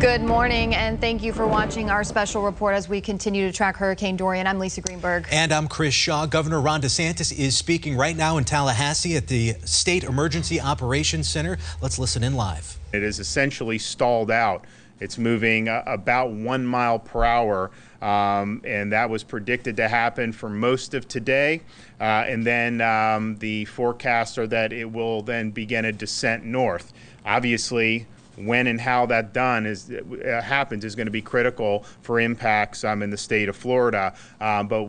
Good morning, and thank you for watching our special report as we continue to track Hurricane Dorian. I'm Lisa Greenberg. And I'm Chris Shaw. Governor Ron DeSantis is speaking right now in Tallahassee at the State Emergency Operations Center. Let's listen in live. It is essentially stalled out. It's moving about 1 mile per hour, and that was predicted to happen for most of today. And then the forecasts are that it will then begin a descent north. Obviously, when and how that happens is going to be critical for impacts in the state of Florida. But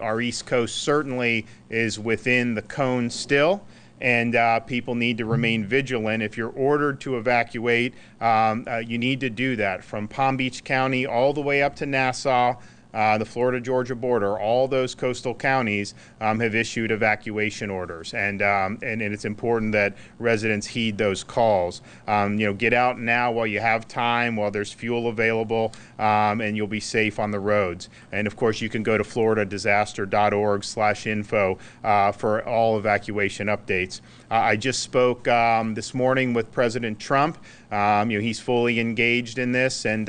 our East Coast certainly is within the cone still. And people need to remain vigilant. If you're ordered to evacuate, you need to do that from Palm Beach County all the way up to Nassau. The Florida-Georgia border, all those coastal counties have issued evacuation orders, and it's important that residents heed those calls. Get out now while you have time, while there's fuel available, and you'll be safe on the roads. And of course, you can go to floridadisaster.org/info for all evacuation updates. I just spoke this morning with President Trump. He's fully engaged in this, and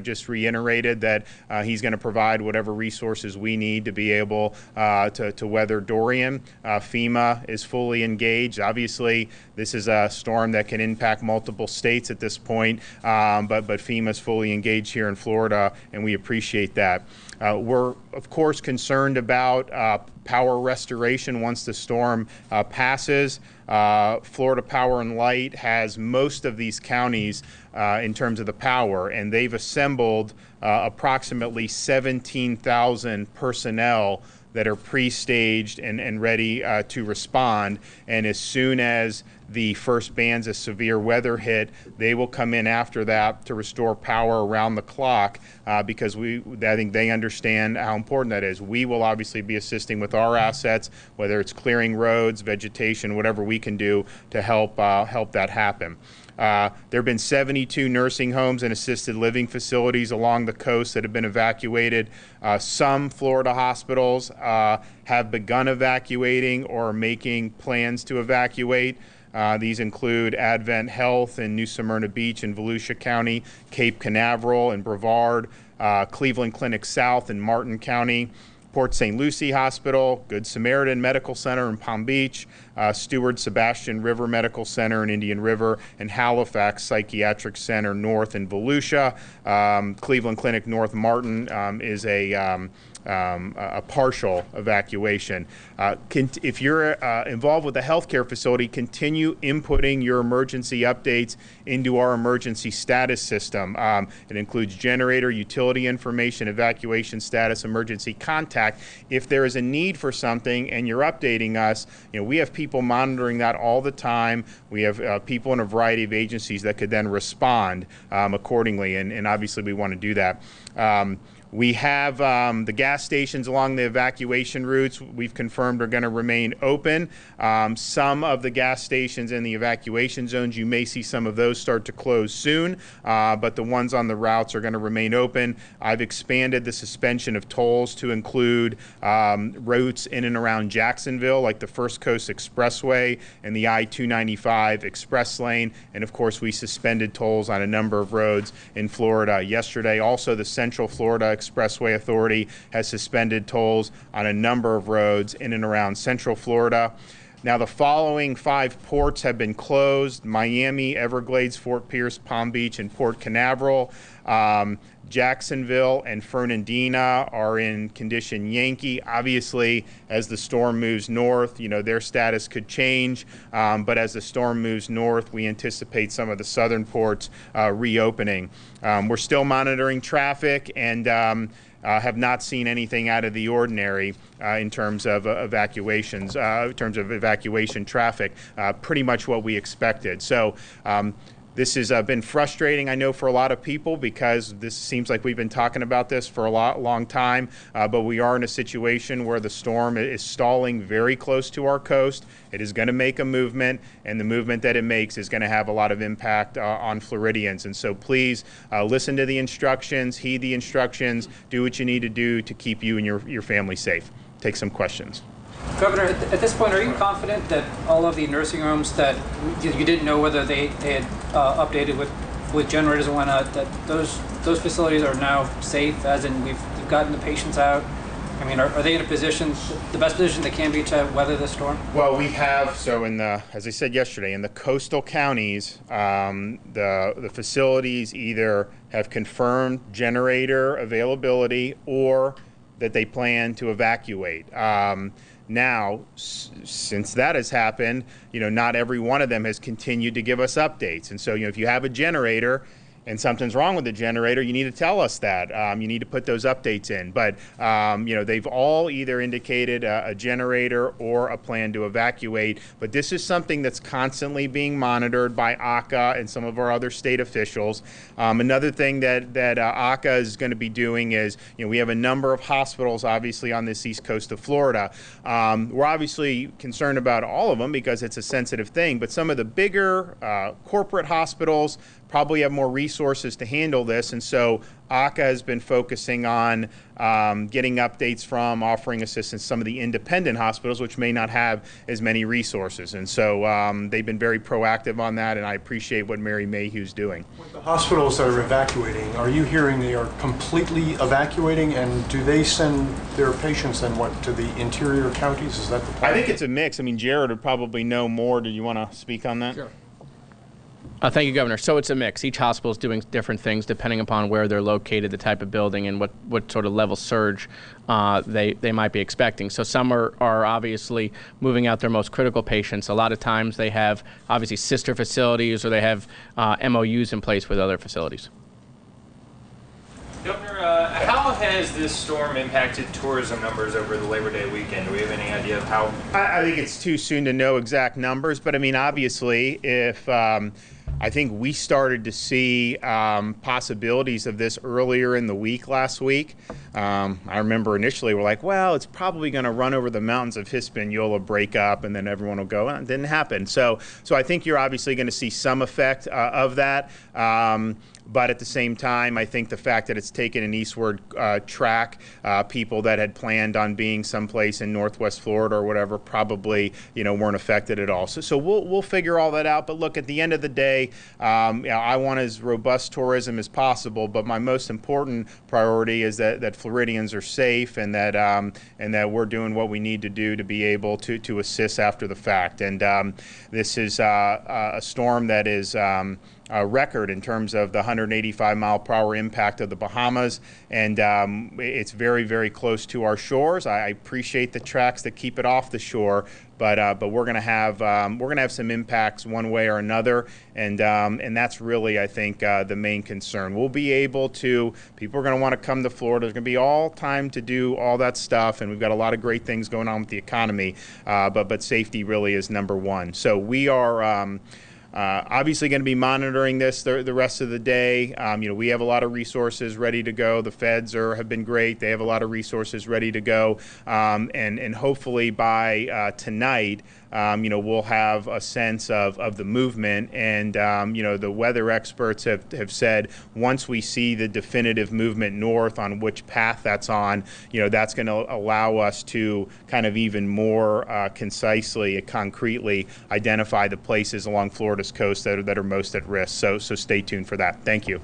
just reiterated that he's going to provide whatever resources we need to be able to weather Dorian. FEMA is fully engaged. Obviously, this is a storm that can impact multiple states at this point, but FEMA is fully engaged here in Florida, and we appreciate that. We're, of course, concerned about power restoration once the storm passes. Florida Power and Light has most of these counties in terms of the power, and they've assembled approximately 17,000 personnel that are pre-staged and ready to respond. And as soon as the first bands of severe weather hit, they will come in after that to restore power around the clock because I think they understand how important that is. We will obviously be assisting with our assets, whether it's clearing roads, vegetation, whatever we can do to help that happen. There have been 72 nursing homes and assisted living facilities along the coast that have been evacuated. Some Florida hospitals have begun evacuating or are making plans to evacuate. These include Advent Health in New Smyrna Beach and Volusia County, Cape Canaveral and Brevard, Cleveland Clinic South in Martin County, Port St. Lucie Hospital, Good Samaritan Medical Center in Palm Beach, Stewart Sebastian River Medical Center in Indian River, and Halifax Psychiatric Center North in Volusia. Cleveland Clinic North Martin is a partial evacuation. If you're involved with a healthcare facility, continue inputting your emergency updates into our emergency status system. It includes generator, utility information, evacuation status, emergency contact. If there is a need for something and you're updating us, we have people monitoring that all the time. We have people in a variety of agencies that could then respond accordingly, and obviously we want to do that. We have the gas stations along the evacuation routes we've confirmed are going to remain open. Some of the gas stations in the evacuation zones, you may see some of those start to close soon, but the ones on the routes are going to remain open. I've expanded the suspension of tolls to include routes in and around Jacksonville, like the First Coast Expressway and the I-295 Express Lane. And of course, we suspended tolls on a number of roads in Florida yesterday. Also, the Central Florida Expressway Authority has suspended tolls on a number of roads in and around Central Florida. Now, the following 5 ports have been closed: Miami, Everglades, Fort Pierce, Palm Beach, and Port Canaveral. Jacksonville and Fernandina are in condition Yankee. Obviously, as the storm moves north, their status could change. But as the storm moves north, we anticipate some of the southern ports reopening. We're still monitoring traffic and have not seen anything out of the ordinary in terms of evacuations, in terms of evacuation traffic, pretty much what we expected. So this has been frustrating, I know, for a lot of people, because this seems like we've been talking about this for a long time, but we are in a situation where the storm is stalling very close to our coast. It is going to make a movement, and the movement that it makes is going to have a lot of impact on Floridians. And so please listen to the instructions, heed the instructions, do what you need to do to keep you and your family safe. Take some questions. Governor, at this point, are you confident that all of the nursing homes that you didn't know whether they had updated with with generators and whatnot, that those facilities are now safe, as in we've gotten the patients out? I mean, are they in a position, the best position they can be to weather the storm? Well, we have, so as I said yesterday, in the coastal counties, the facilities either have confirmed generator availability or that they plan to evacuate. Now, since that has happened, not every one of them has continued to give us updates. And so, if you have a generator and something's wrong with the generator, you need to tell us that. You need to put those updates in. But, they've all either indicated a generator or a plan to evacuate. But this is something that's constantly being monitored by ACA and some of our other state officials. Another thing that ACA is going to be doing is, we have a number of hospitals, obviously, on this east coast of Florida. We're obviously concerned about all of them because it's a sensitive thing. But some of the bigger corporate hospitals probably have more resources to handle this, and so ACA has been focusing on getting updates from, offering assistance to some of the independent hospitals, which may not have as many resources. And so they've been very proactive on that, and I appreciate what Mary Mayhew's doing. With the hospitals that are evacuating, are you hearing they are completely evacuating, and do they send their patients then to the interior counties? Is that the plan? I think it's a mix. I mean, Jared would probably know more. Do you want to speak on that? Sure. Thank you, Governor. So it's a mix. Each hospital is doing different things depending upon where they're located, the type of building, and what sort of level surge they might be expecting. So some are obviously moving out their most critical patients. A lot of times they have obviously sister facilities or they have MOUs in place with other facilities. Governor, how has this storm impacted tourism numbers over the Labor Day weekend? Do we have any idea of how? I think it's too soon to know exact numbers, but I mean, obviously, if I think we started to see possibilities of this earlier in the week last week. I remember initially we're like, well, it's probably going to run over the mountains of Hispaniola, break up, and then everyone will go. It didn't happen. So I think you're obviously going to see some effect of that. But at the same time, I think the fact that it's taken an eastward track, people that had planned on being someplace in Northwest Florida or whatever probably, weren't affected at all. So we'll figure all that out. But look, at the end of the day, I want as robust tourism as possible. But my most important priority is that Floridians are safe and that we're doing what we need to do to be able to assist after the fact. And this is a storm that is record in terms of the 185-mile-per-hour impact of the Bahamas, and it's very, very close to our shores. I appreciate the tracks that keep it off the shore, but we're going to have some impacts one way or another, and that's really, I think, the main concern. We'll be able to. People are going to want to come to Florida. There's going to be all time to do all that stuff, and we've got a lot of great things going on with the economy. But safety really is number one. So we are. Obviously going to be monitoring this the rest of the day. We have a lot of resources ready to go. The feds have been great. They have a lot of resources ready to go. And hopefully by tonight, we'll have a sense of the movement. And, the weather experts have said once we see the definitive movement north on which path that's on, that's going to allow us to kind of even more concisely and concretely identify the places along Florida's coast that are most at risk. So stay tuned for that. Thank you.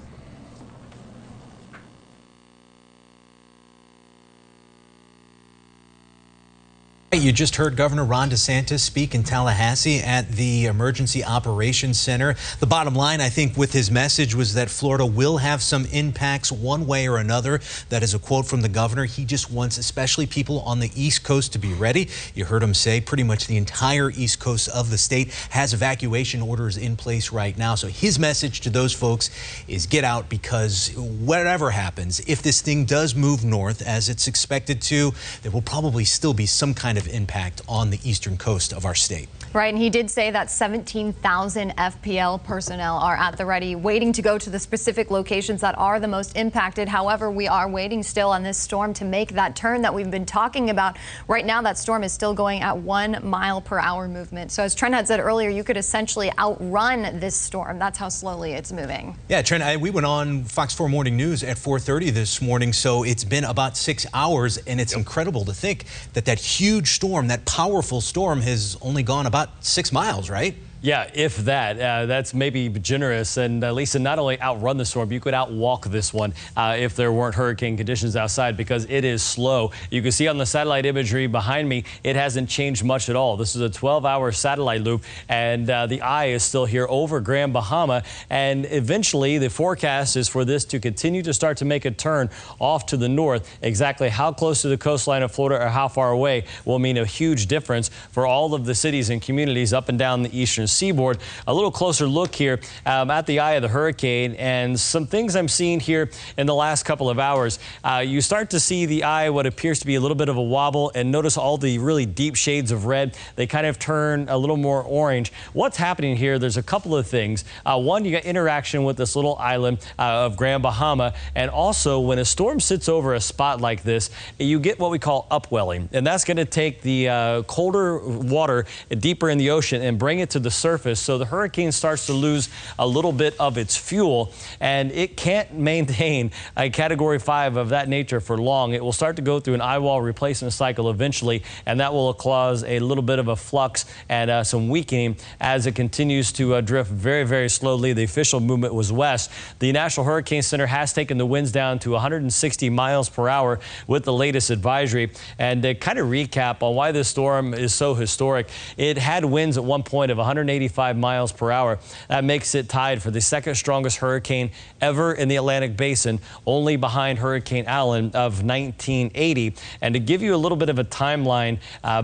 You just heard Governor Ron DeSantis speak in Tallahassee at the Emergency Operations Center. The bottom line, I think, with his message was that Florida will have some impacts one way or another. That is a quote from the governor. He just wants especially people on the East Coast to be ready. You heard him say pretty much the entire East Coast of the state has evacuation orders in place right now. So his message to those folks is get out, because whatever happens, if this thing does move north as it's expected to, there will probably still be some kind of impact on the eastern coast of our state. Right, and he did say that 17,000 FPL personnel are at the ready, waiting to go to the specific locations that are the most impacted. However, we are waiting still on this storm to make that turn that we've been talking about. Right now, that storm is still going at 1 mile per hour movement. So as Trent had said earlier, you could essentially outrun this storm. That's how slowly it's moving. Yeah, Trent, we went on Fox 4 Morning News at 4:30 this morning, so it's been about 6 hours, and it's incredible to think that huge storm, that powerful storm, has only gone about 6 miles, right? Yeah, if that. That's maybe generous. And Lisa, not only outrun the storm, you could outwalk this one if there weren't hurricane conditions outside, because it is slow. You can see on the satellite imagery behind me, it hasn't changed much at all. This is a 12-hour satellite loop, and the eye is still here over Grand Bahama. And eventually, the forecast is for this to continue to start to make a turn off to the north. Exactly how close to the coastline of Florida or how far away will mean a huge difference for all of the cities and communities up and down the eastern seaboard. A little closer look here at the eye of the hurricane, and some things I'm seeing here in the last couple of hours. You start to see the eye, what appears to be a little bit of a wobble, and notice all the really deep shades of red. They kind of turn a little more orange. What's happening here? There's a couple of things. One, you got interaction with this little island of Grand Bahama, and also when a storm sits over a spot like this, you get what we call upwelling, and that's going to take the colder water deeper in the ocean and bring it to the surface, so the hurricane starts to lose a little bit of its fuel, and it can't maintain a Category 5 of that nature for long. It will start to go through an eye wall replacement cycle eventually, and that will cause a little bit of a flux and some weakening as it continues to drift very, very slowly. The official movement was west. The National Hurricane Center has taken the winds down to 160 miles per hour with the latest advisory. And to kind of recap on why this storm is so historic, it had winds at one point of 185 miles per hour. That makes it tied for the second strongest hurricane ever in the Atlantic Basin, only behind Hurricane Allen of 1980. And to give you a little bit of a timeline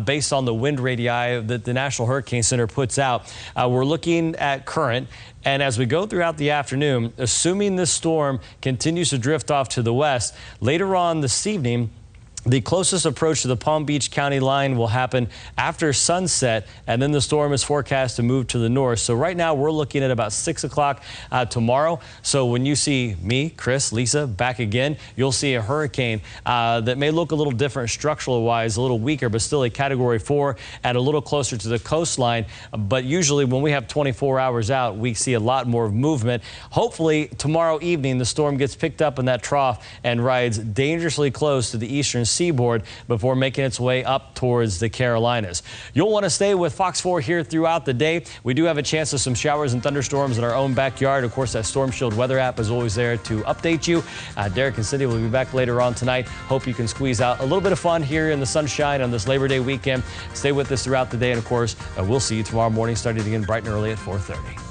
based on the wind radii that the National Hurricane Center puts out, we're looking at current. And as we go throughout the afternoon, assuming this storm continues to drift off to the west, later on this evening, the closest approach to the Palm Beach County line will happen after sunset, and then the storm is forecast to move to the north. So right now we're looking at about 6 o'clock tomorrow. So when you see me, Chris, Lisa back again, you'll see a hurricane that may look a little different structural-wise, a little weaker, but still a Category 4 and a little closer to the coastline. But usually when we have 24 hours out, we see a lot more movement. Hopefully tomorrow evening the storm gets picked up in that trough and rides dangerously close to the eastern seaboard before making its way up towards the Carolinas. You'll want to stay with Fox 4 here throughout the day. We do have a chance of some showers and thunderstorms in our own backyard. Of course, that Storm Shield weather app is always there to update you. Derek and Cindy will be back later on tonight. Hope you can squeeze out a little bit of fun here in the sunshine on this Labor Day weekend. Stay with us throughout the day, and of course, we'll see you tomorrow morning starting again bright and early at 4:30.